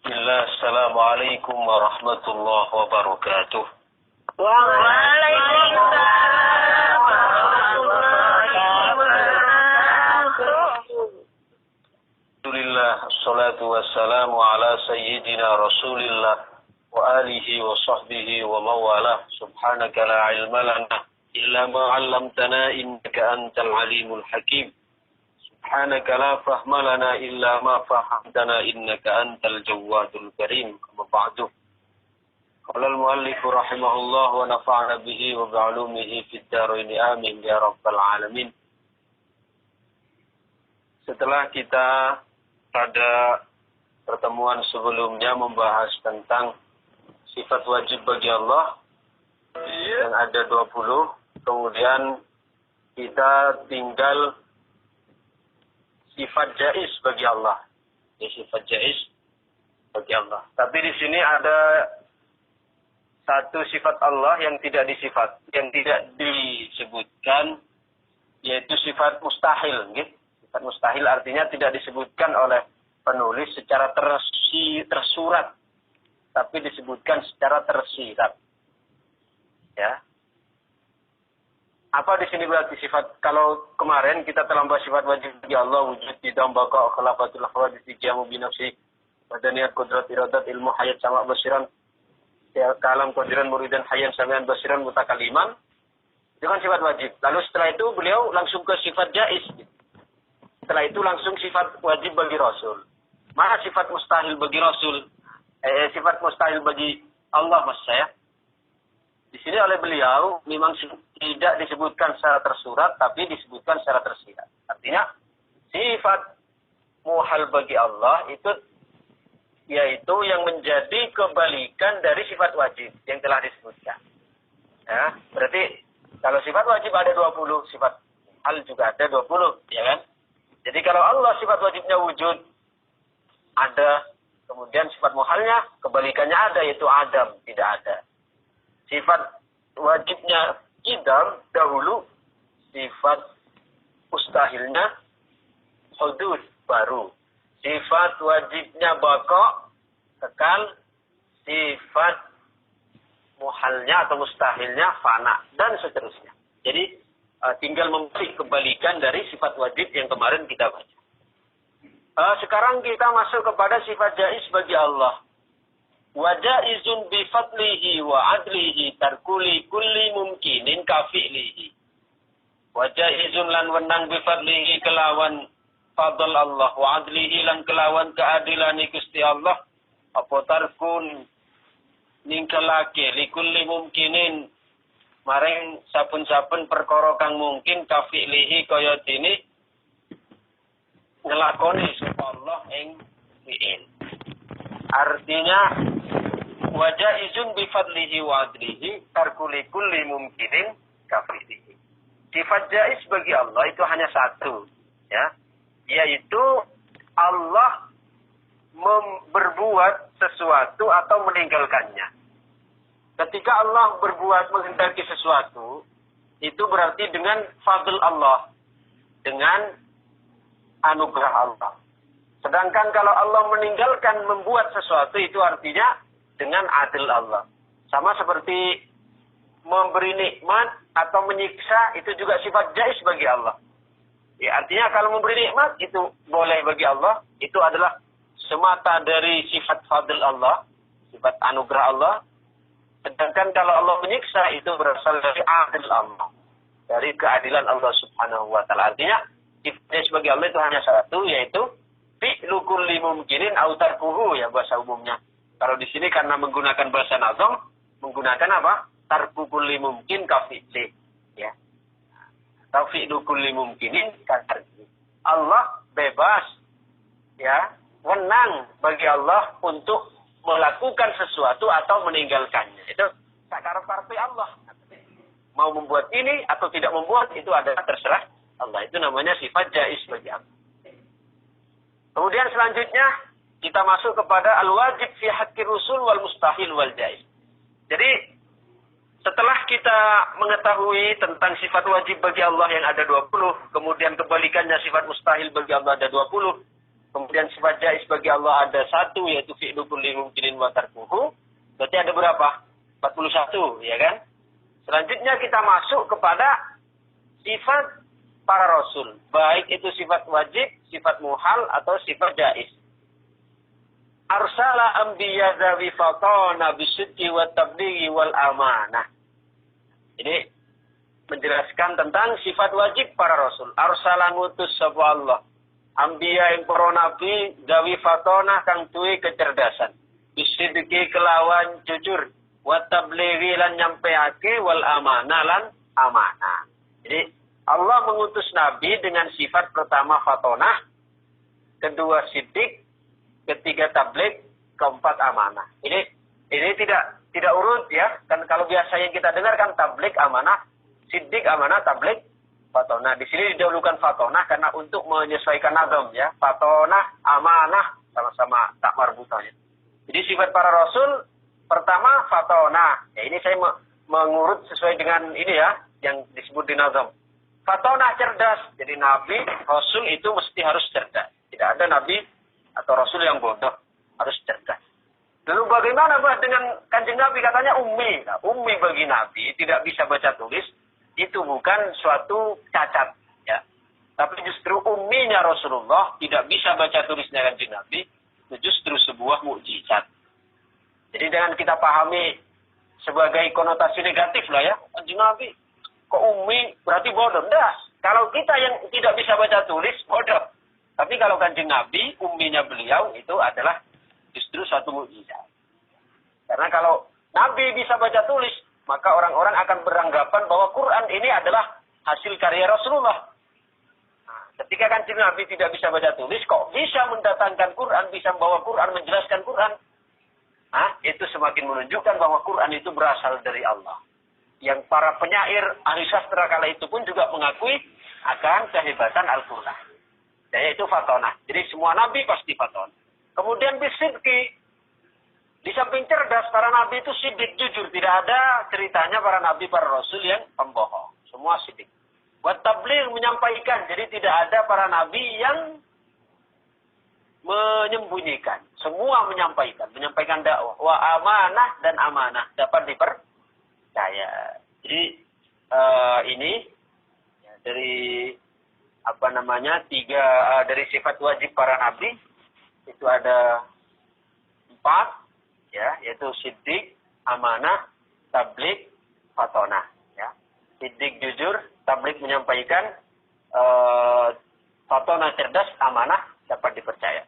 Bismillah, Assalamualaikum warahmatullahi wabarakatuh. Waalaikumsalam warahmatullahi wabarakatuh. Alhamdulillah, assalatu wassalamu ala sayyidina Rasulillah wa alihi wa sahbihi wa mawalah. Subhanaka la ilma lana illa ma 'allamtana innaka antal alimul hakim. Subhanaka la fahma lana illa ma fahamtana innaka antal jawadul karim. Amma ba'du. Qala al-muallif rahimahullah wa nafa'ana bihi wa bi'ulumihi fid dharain amin ya rabbal alamin. Setelah kita pada pertemuan sebelumnya membahas tentang sifat wajib bagi Allah yang ada 20, kemudian kita tinggal sifat jaiz bagi Allah. Ya, sifat jaiz bagi Allah. Tapi di sini ada satu sifat Allah yang tidak disebutkan, yaitu sifat mustahil. Gitu. Sifat mustahil artinya tidak disebutkan oleh penulis secara tersurat, tapi disebutkan secara tersirat. Ya. Apa di sini berarti sifat? Kalau kemarin kita telah membahas sifat wajib bagi Allah, wujud tidak baqa khalafatul hawadits qiyamu bi nafsi wadaniyat qudrat iradat ilmu hayat sama basiran ya kalam qadiran muridan hayyan samian basiran mutakaliman. Itu kan sifat wajib. Lalu setelah itu beliau langsung ke sifat jaiz. Setelah itu langsung sifat wajib bagi Rasul. Mana sifat mustahil bagi Rasul? Sifat mustahil bagi Allah maksud saya. Di sini oleh beliau memang tidak disebutkan secara tersurat, tapi disebutkan secara tersirat. Artinya sifat muhal bagi Allah itu yaitu yang menjadi kebalikan dari sifat wajib yang telah disebutkan. Ya, berarti kalau sifat wajib ada 20, sifat muhal juga ada 20, ya kan? Jadi kalau Allah sifat wajibnya wujud ada, kemudian sifat muhalnya kebalikannya ada, yaitu adam, tidak ada. Sifat wajibnya idam dahulu, sifat mustahilnya hudud baru. Sifat wajibnya baqa kekal, sifat muhalnya atau mustahilnya fana, dan seterusnya. Jadi tinggal memberi kebalikan dari sifat wajib yang kemarin kita baca. Sekarang kita masuk kepada sifat jaiz bagi Allah. Wa jaizun bi fadlihi wa adlihi tarkuli kulli mumkinin kafi'lihi. Wa jaizun lan wenang bi fadlihi kelawan fadl Allah wa adlihi lan kelawan keadilan Gusti Allah apa tarkun ningkalake li kulli mumkinin maring saben-saben perkara kang mungkin kafi'lihi kaya dene ngelakoni sapa Allah ing fi'il. Artinya wa jaizun bi fadlihi wa adlihi tarkuli kulli mumkinin kafi'lihi. Sifat jaiz bagi Allah itu hanya satu, ya, yaitu Allah berbuat sesuatu atau meninggalkannya. Ketika Allah berbuat menghendaki sesuatu, itu berarti dengan fadl Allah, dengan anugerah Allah. Sedangkan kalau Allah meninggalkan membuat sesuatu, itu artinya dengan adil Allah. Sama seperti memberi nikmat atau menyiksa, itu juga sifat jaiz bagi Allah. Ya, artinya kalau memberi nikmat itu boleh bagi Allah, itu adalah semata dari sifat fadl Allah, sifat anugerah Allah. Sedangkan kalau Allah menyiksa itu berasal dari adil Allah, dari keadilan Allah Subhanahu wa taala. Artinya sifatnya sebagai Allah itu hanya satu, yaitu fi'lu kulli mumkinin au tarkuhu, ya bahasa umumnya. Kalau di sini karena menggunakan bahasa nazam, menggunakan apa? Tarku kulli mumkin kafi'li, ya. Atau fi'lu kulli mumkinin katarki. Allah bebas, ya, wenang bagi Allah untuk melakukan sesuatu atau meninggalkannya. Itu sakarep-karepe Allah. Mau membuat ini atau tidak membuat, itu adalah terserah Allah. Itu namanya sifat jaiz bagi Allah. Kemudian selanjutnya kita masuk kepada al-wajib fi haqqi rusul wal mustahil wal jaiz. Jadi setelah kita mengetahui tentang sifat wajib bagi Allah yang ada 20, kemudian kebalikannya sifat mustahil bagi Allah ada 20, kemudian sifat jaiz bagi Allah ada satu, yaitu fi'lu kulli mumkinin wa tarkuhu, berarti ada berapa? 41, ya kan? Selanjutnya kita masuk kepada sifat para rasul, baik itu sifat wajib, sifat muhal, atau sifat jaiz. Arsala anbiya zawi fatana bisidqi wa tablighi wal amanah. Ini menjelaskan tentang sifat wajib para rasul. Arsala ngutus sapa Allah anbiya yang para nabi zawi fatana kang duwe kecerdasan. Bisidqi kelawan jujur, wa tablighi lan nyampeake wal amanah lan amanah. Jadi Allah mengutus nabi dengan sifat pertama fatonah, kedua sidik, ketiga tabligh, keempat amanah. Ini tidak urut ya. Kan kalau biasanya kita dengar kan tabligh amanah, sidik amanah, tabligh fatonah. Di sini didahulukan fatonah karena untuk menyesuaikan nazam ya. Fatonah, amanah sama-sama tak marbutanya. Jadi sifat para rasul pertama fatonah. Ya, ini saya mengurut sesuai dengan ini ya yang disebut di nazam. Fatonah cerdas. Jadi nabi, rasul itu mesti harus cerdas. Tidak ada nabi atau rasul yang bodoh, harus cerdas. Lalu bagaimana dengan kanjeng Nabi? Katanya ummi. Nah, ummi bagi Nabi tidak bisa baca tulis itu bukan suatu cacat, ya. Tapi justru umminya Rasulullah tidak bisa baca tulisnya kanjeng Nabi itu justru sebuah mukjizat. Jadi dengan kita pahami sebagai konotasi negatif lah ya, kanjeng Nabi kok ummi berarti bodoh. Enggak. Kalau kita yang tidak bisa baca tulis bodoh. Tapi kalau kanjeng Nabi, umminya beliau itu adalah justru suatu mukjizat. Karena kalau Nabi bisa baca tulis, maka orang-orang akan beranggapan bahwa Quran ini adalah hasil karya Rasulullah. Nah, ketika kanjeng Nabi tidak bisa baca tulis, kok bisa mendatangkan Quran, bisa membawa Quran, menjelaskan Quran? Nah, itu semakin menunjukkan bahwa Quran itu berasal dari Allah. Yang para penyair ahli sastra kala itu pun juga mengakui akan kehebatan Al-Quran. Yaitu fatonah. Jadi semua nabi pasti fatonah. Kemudian bisidqi. Di samping cerdas, para nabi itu sidik, jujur. Tidak ada ceritanya para nabi, para rasul yang pembohong. Semua sidik. Buat tabligh menyampaikan. Jadi tidak ada para nabi yang menyembunyikan. Semua menyampaikan. Menyampaikan dakwah. Wa amanah dan amanah. Dapat dipercaya. Jadi ini ya, dari dari sifat wajib para nabi itu ada 4 ya, yaitu siddiq, amanah, tabligh, fatonah ya. Siddiq jujur, tabligh menyampaikan, fatonah cerdas, amanah dapat dipercaya.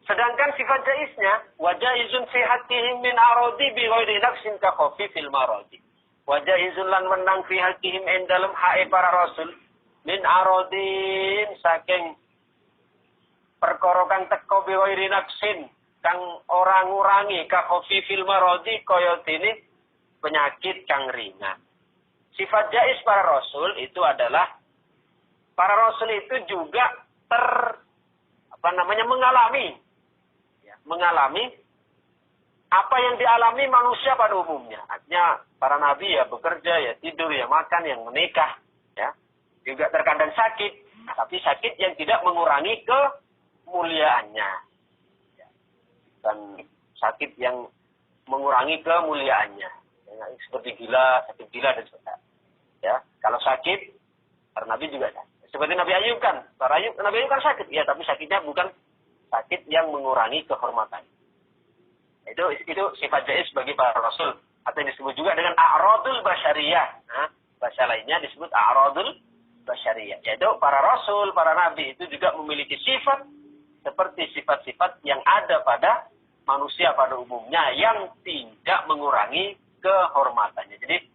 Sedangkan sifat jaiznya wajaizun fi haqqihim min aradi bi ghairi nafsin ka khafifil maradi. Wajaizun lan menang fi haqqihim ing dalem hae para rasul min arodin saking perkara kang teko biwairi naksin kang ora ngurangi ka khafifil maradi kaya dene penyakit kang ringan. Sifat jaiz para rasul itu adalah para rasul itu juga mengalami apa yang dialami manusia pada umumnya. Artinya para nabi ya bekerja, ya tidur, ya makan, yang menikah, ya. Juga terkadang sakit, tapi sakit yang tidak mengurangi kemuliaannya. Dan sakit yang mengurangi kemuliaannya. Ya, seperti sakit gila dan sebagainya. Ya, kalau sakit, para nabi juga ada. Seperti Nabi Ayub kan, Nabi Ayub kan sakit, ya, tapi sakitnya bukan sakit yang mengurangi kehormatan. Itu sifat jaiz bagi para rasul. Atau disebut juga dengan a'radul basyariyah. Nah, bahasa lainnya disebut a'radul basyariyah. Yaitu para rasul, para nabi itu juga memiliki sifat seperti sifat-sifat yang ada pada manusia pada umumnya yang tidak mengurangi kehormatannya. Jadi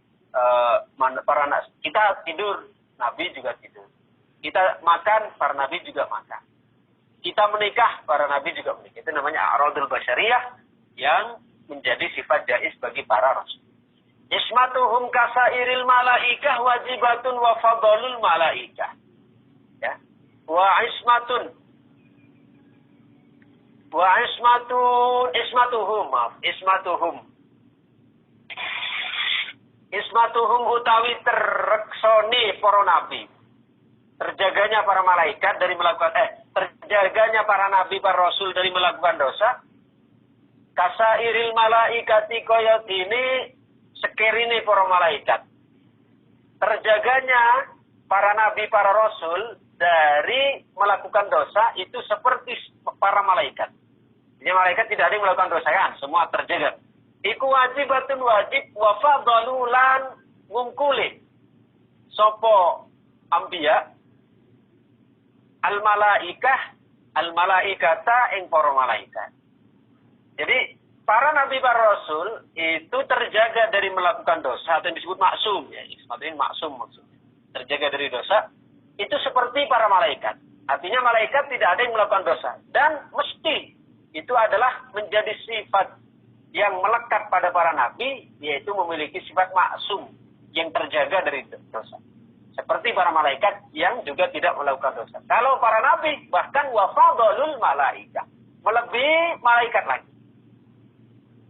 kita tidur, nabi juga tidur. Kita makan, para nabi juga makan. Kita menikah, para nabi juga menikah. Itu namanya a'radul basyariyah yang menjadi sifat jaiz bagi para rasul. Ismatuhum kasairil malaikah wajibatun wa fadlul malaikah. Ya. Ismatuhum utawi terreksoni para nabi. Terjaganya para malaikat dari melakukan terjaganya para nabi, para rasul dari melakukan dosa. Kasairil malaikati koyotini sekerine para malaikat. Terjaganya para nabi, para rasul dari melakukan dosa itu seperti para malaikat. Jadi malaikat tidak ada yang melakukan dosa kan, semua terjaga. Iku wajibatun wajib wa fadalulan ngungkuli. Sopo ambiya al malaikata ing para malaikat. Jadi para nabi, para rasul itu terjaga dari melakukan dosa atau yang disebut maksum ya. Maksudnya maksum maksudnya. Terjaga dari dosa itu seperti para malaikat. Artinya malaikat tidak ada yang melakukan dosa dan mesti itu adalah menjadi sifat yang melekat pada para nabi, yaitu memiliki sifat maksum yang terjaga dari dosa. Seperti para malaikat yang juga tidak melakukan dosa. Kalau para nabi bahkan wafadolul malaika, melebihi malaikat lagi.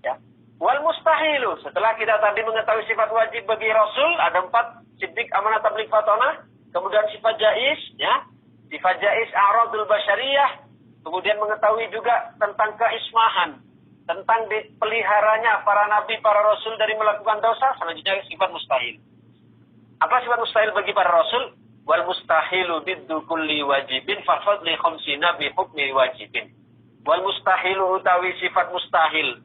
Ya. Wal mustahilu, setelah kita tadi mengetahui sifat wajib bagi rasul, ada 4, siddiq, amanah, tabligh, fatonah, kemudian sifat jaiz, ya. Sifat jaiz a'radul basyariyah, kemudian mengetahui juga tentang keismahan, tentang dipeliharanya para nabi, para rasul dari melakukan dosa. Selanjutnya sifat mustahil. Apa sifat mustahil bagi para rasul? Wal mustahilu biddu kulli wajibin fafadli khamsina bi hukmi wajibin. Wal mustahilu utawi sifat mustahil.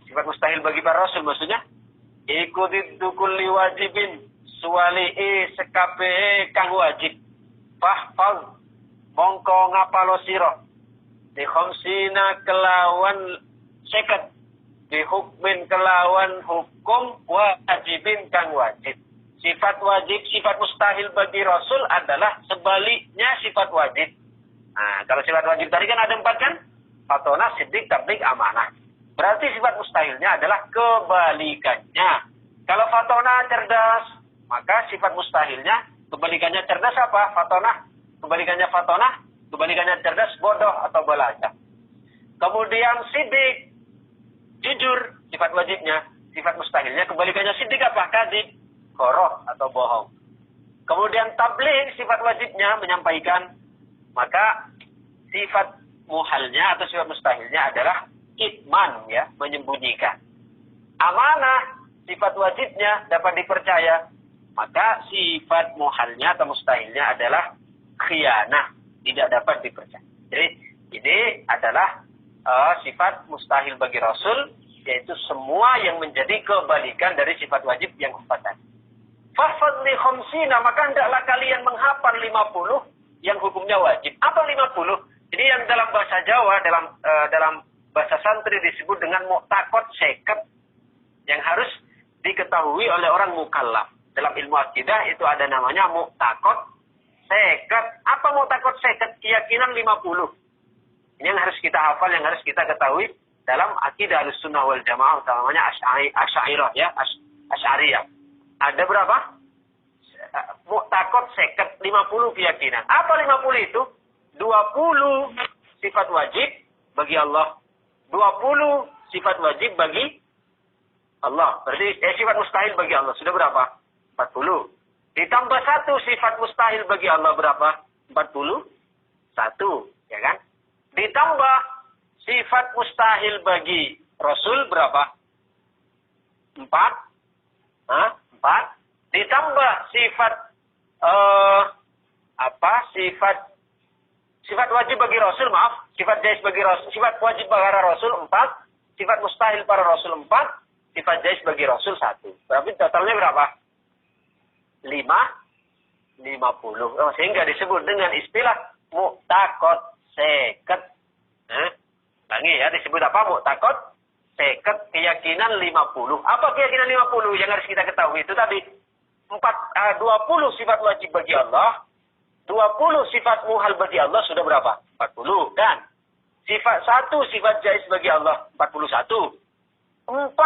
Sifat mustahil bagi para rasul maksudnya iku biddu kulli wajibin suwali sekabehe kang wajib. Fahfaz mongko ngapalo sira di khamsina kelawan 50 di hukmin kelawan hukum wajibin kang wajib. Sifat wajib, sifat mustahil bagi rasul adalah sebaliknya sifat wajib. Nah, kalau sifat wajib tadi kan ada 4 kan? Fatonah, siddiq, tabligh, amanah. Berarti sifat mustahilnya adalah kebalikannya. Kalau fatonah cerdas, maka sifat mustahilnya kebalikannya cerdas apa? Fatonah. Kebalikannya fatonah, kebalikannya cerdas bodoh atau belajar. Kemudian siddiq, jujur, sifat wajibnya. Sifat mustahilnya kebalikannya siddiq apa? Kadzib, koroh atau bohong. Kemudian tabligh, sifat wajibnya menyampaikan, maka sifat muhalnya atau sifat mustahilnya adalah kitman, ya, menyembunyikan. Amanah, sifat wajibnya dapat dipercaya, maka sifat muhalnya atau mustahilnya adalah khianah, tidak dapat dipercaya. Jadi ini adalah sifat mustahil bagi rasul, yaitu semua yang menjadi kebalikan dari sifat wajib yang 4 tadi. Fafadli khamsina, maka hendaklah kalian menghafal 50 yang hukumnya wajib. Apa 50? Jadi yang dalam bahasa Jawa, dalam bahasa santri disebut dengan mu'taqad seket, yang harus diketahui oleh orang mukallaf. Dalam ilmu akidah itu ada namanya mu'taqad seket. Apa mu'taqad seket? Keyakinan 50. Ini yang harus kita hafal, yang harus kita ketahui dalam akidah Ahlussunnah wal Jamaah, namanya Asy'ariyah, ya, Asy'ariyah. Ada berapa? Mu'taqad seket, 50 keyakinan. Apa 50 itu? 20 sifat wajib bagi Allah. 20 sifat wajib bagi Allah. Berarti sifat mustahil bagi Allah. Sudah berapa? 40. Ditambah 1 sifat mustahil bagi Allah berapa? 41. Ya kan? Ditambah sifat mustahil bagi Rasul berapa? 4. 4. Ditambah sifat sifat wajib bagi Rasul, sifat jaiz bagi Rasul, sifat wajib bagi Rasul 4, sifat mustahil para Rasul 4, sifat jaiz bagi Rasul 1. Berarti totalnya berapa? 50. Sehingga disebut dengan istilah mu'taqad seket. Lagi ya, disebut apa? Mu'taqad seket, keyakinan 50. Apa keyakinan 50 yang harus kita ketahui? Itu tadi 20 sifat wajib bagi Allah, 20 sifat muhal bagi Allah, sudah berapa? 40. Dan sifat 1 sifat jaiz bagi Allah, 41. 4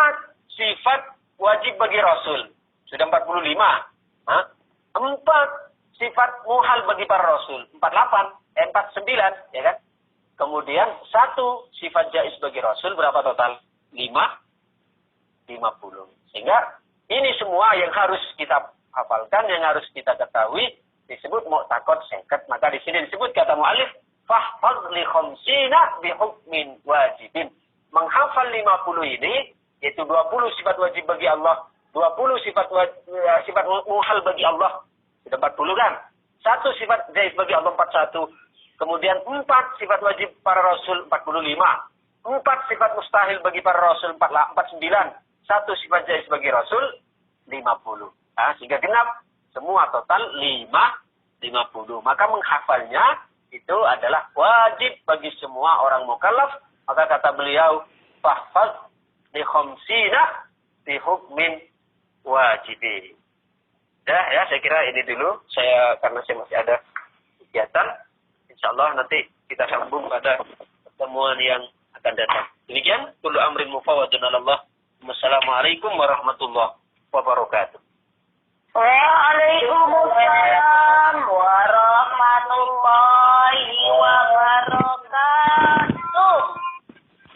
sifat wajib bagi Rasul, sudah 45. 4 sifat muhal bagi para Rasul, 49, ya kan? Kemudian 1 sifat jaiz bagi Rasul, berapa total? 50. Sehingga ini semua yang harus kita hafalkan, yang harus kita ketahui, disebut mu'taqad seket. Maka di sini disebut kata mu'alif fahfaz li khamsina bihukmin wajibin. Menghafal 50 ini, yaitu 20 sifat wajib bagi Allah, 20 sifat muhal bagi Allah, sudah 40 kan? 1 sifat jaiz bagi Allah 41. Kemudian 4 sifat wajib para Rasul 45. 4 sifat mustahil bagi para Rasul 49. 1 sifat jaiz bagi Rasul 50. Nah, sehingga genap semua total 50. Maka menghafalnya itu adalah wajib bagi semua orang mukallaf. Maka kata beliau, fahfaz li khamsina bi hukmin wajibin. Ya, saya kira ini dulu. Karena saya masih ada kegiatan. InsyaAllah nanti kita sambung pada pertemuan yang akan datang. Demikian, kullu amrin mufawwadun 'ala Allah. Wassalamualaikum warahmatullahi wabarakatuh. Waalaikumsalam warahmatullahi